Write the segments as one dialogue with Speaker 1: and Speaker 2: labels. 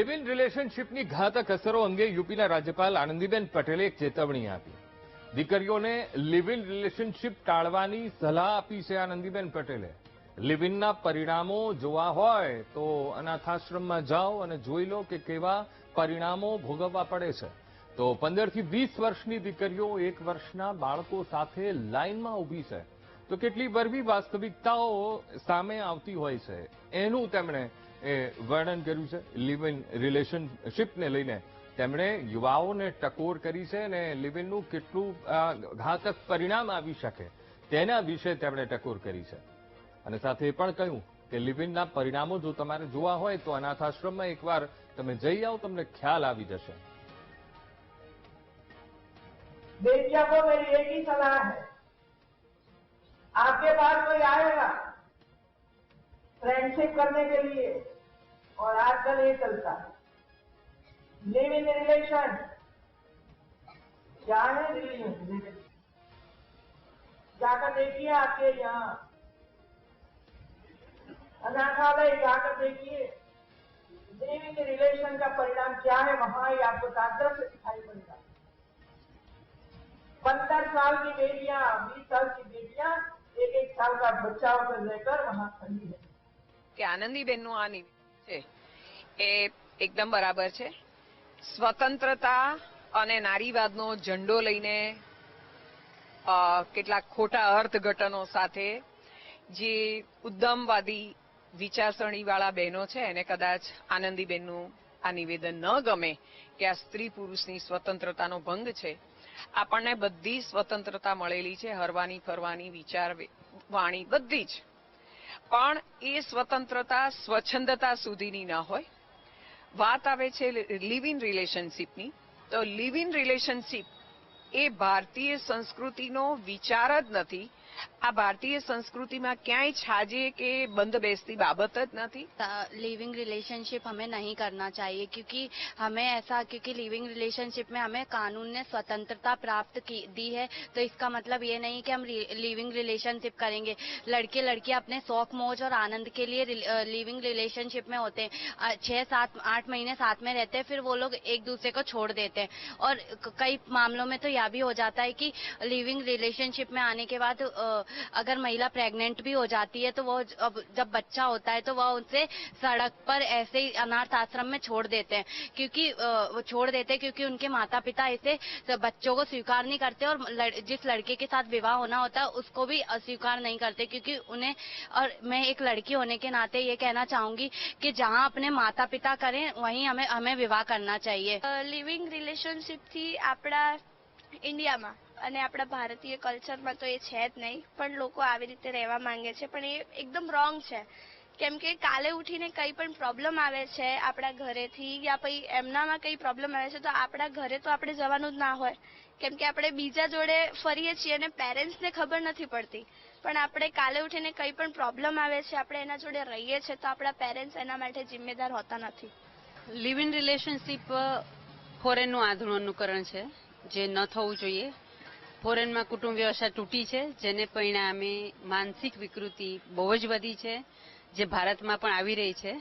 Speaker 1: Live in रिलेशनशिपની ઘાતક અસરો અંગે યુપીના રાજ્યપાલ આનંદીબેન પટેલે એક ચેતવણી આપી. દીકરીઓને લિવ ઇન રિલેશનશિપ ટાળવાની સલાહ આપી છે આનંદીબેન પટેલે. લિવ ઇનના પરિણામો જોવા હોય તો અનાથાશ્રમમાં જાઓ અને જોઈ લો કે કેવા પરિણામો ભોગવવા પડે છે. તો 15 થી 20 વર્ષની દીકરીઓ 1 વર્ષના બાળકો સાથે લાઇનમાં ઊભી છે. તો કેટલી બરવી વાસ્તવિકતાઓ સામે આવતી હોય છે એનું તેમણે વર્ણન કર્યું છે. લિવ ઇન રિલેશનશિપને લઈને તેમણે યુવાઓને ટકોર કરી છે અને લિવ ઇનનું કેટલું ઘાતક પરિણામ આવી શકે તેના વિશે તેમણે ટકોર કરી છે. અને સાથે એ પણ કહ્યું કે લિવ ઇનના પરિણામો જો તમારે જોવા હોય તો અનાથાશ્રમમાં એકવાર તમે જઈ આવો, તમને ખ્યાલ આવી જશે.
Speaker 2: बेटियों को मेरी एक ही सलाह है, आपके पास कोई आएगा फ्रेंडशिप करने के लिए और आजकल ये चलता है लिव इन रिलेशन. क्या है लिव इन रिलेशन? जाकर देखिए आपके यहाँ अनाथालय, जाकर देखिए लिव इन रिलेशन का परिणाम क्या है. वहां ही आपको साफ से दिखाई पड़ेगा. 15 साल की बेटियां, 20 साल की बेटियां, 1-1 साल का बच्चा होकर लेकर वहां खड़ी है.
Speaker 3: કે આનંદીબેનનું આ નિવેદન છે એ એકદમ બરાબર છે. સ્વતંત્રતા અને નારીવાદનો ઝંડો લઈને કેટલાક ખોટા અર્થઘટનો સાથે જે ઉદ્યમવાદી વિચારસરણીવાળા બહેનો છે એને કદાચ આનંદીબેનનું આ નિવેદન ન ગમે કે આ સ્ત્રી પુરુષની સ્વતંત્રતાનો ભંગ છે. આપણને બધી સ્વતંત્રતા મળેલી છે, હરવાની ફરવાની, વિચાર વાણી બધી જ. પણ એ સ્વતંત્રતા સ્વચ્છંદતા સુધીની ન હોય. વાત આવે છે લિવ ઇન રિલેશનશીપની, તો લિવ ઇન રિલેશનશીપ એ ભારતીય સંસ્કૃતિનો વિચાર જ નથી. આ भारतीय संस्कृतिમાં ક્યાંય છાજે કે બંધ બેસતી બાબત જ નથી.
Speaker 4: लिविंग रिलेशनशिप हमें नहीं करना चाहिए क्योंकि लिविंग रिलेशनशिप में हमें कानून ने स्वतंत्रता प्राप्त दी है. तो इसका मतलब ये नहीं कि हम लिविंग रिलेशनशिप करेंगे. लड़के लड़कियां अपने शौक मौज और आनंद के लिए लिविंग रिलेशनशिप में होते हैं. 6-7-8 महीने साथ में रहते हैं, फिर वो लोग एक दूसरे को छोड़ देते हैं. और कई मामलों में तो यह भी हो जाता है कि लिविंग रिलेशनशिप में आने के बाद अगर महिला प्रेग्नेंट भी हो जाती है तो वो जब बच्चा होता है तो वह उनसे सड़क पर ऐसे ही अनाथ आश्रम में छोड़ देते हैं क्योंकि उनके माता पिता ऐसे बच्चों को स्वीकार नहीं करते और जिस लड़के के साथ विवाह होना होता है उसको भी अस्वीकार नहीं करते क्योंकि उन्हें. और मैं एक लड़की होने के नाते ये कहना चाहूंगी कि जहाँ अपने माता पिता करें वहीं हमें विवाह करना चाहिए.
Speaker 5: लिविंग रिलेशनशिप थी આપણા ઇન્ડિયામાં અને આપણા ભારતીય કલ્ચરમાં તો એ છે જ નહીં, પણ લોકો આવી રીતે રહેવા માંગે છે, પણ એ એકદમ રોંગ છે. કેમ કે કાલે ઉઠીને કંઈ પણ પ્રોબ્લેમ આવે છે આપણા ઘરેથી યા પછી એમનામાં કંઈ પ્રોબ્લેમ આવે છે તો આપણા ઘરે તો આપણે જવાનું જ ના હોય. કેમ કે આપણે બીજા જોડે ફરીએ છીએ અને પેરેન્ટ્સને ખબર નથી પડતી, પણ આપણે કાલે ઉઠીને કંઈ પણ પ્રોબ્લેમ આવે છે આપણે એના જોડે રહીએ છીએ તો આપણા પેરેન્ટ્સ એના માટે જિમ્મેદાર હોતા નથી.
Speaker 6: લિવ ઇન રિલેશનશીપ ફોરેનનું આંધળું અનુકરણ છે જે ન થવું જોઈએ. ફોરેનમાં કુટુંબ વ્યવસ્થા તૂટી છે જેને પરિણામે માનસિક વિકૃતિ બહુ જ વધી છે જે ભારતમાં પણ આવી રહી છે.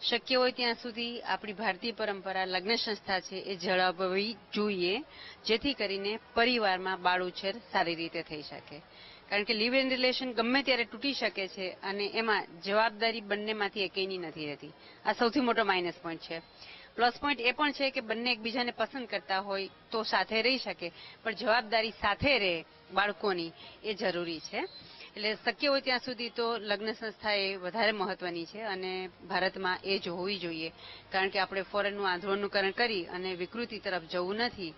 Speaker 6: શક્ય હોય ત્યાં સુધી આપણી ભારતીય પરંપરા લગ્ન સંસ્થા છે એ જળવાવી જોઈએ જેથી કરીને પરિવારમાં બાળ ઉછેર સારી રીતે થઈ શકે. કારણ કે લિવ ઇન રિલેશન ગમે ત્યારે તૂટી શકે છે અને એમાં જવાબદારી બંનેમાંથી એકેયની નથી રહેતી. આ સૌથી મોટો માઇનસ પોઈન્ટ છે. પ્લસ પોઈન્ટ એ પણ છે કે બંને એકબીજાને પસંદ કરતા હોય તો સાથે રહી શકે, પણ જવાબદારી સાથે રહે બાળકોની એ જરૂરી છે. એટલે શક્ય હોય ત્યાં સુધી તો લગ્ન સંસ્થા એ વધારે મહત્વની છે અને ભારતમાં એ જ હોવી જોઈએ. કારણ કે આપણે ફોરેનનું આંધળું અનુકરણ કરી અને વિકૃતિ તરફ જવું નથી.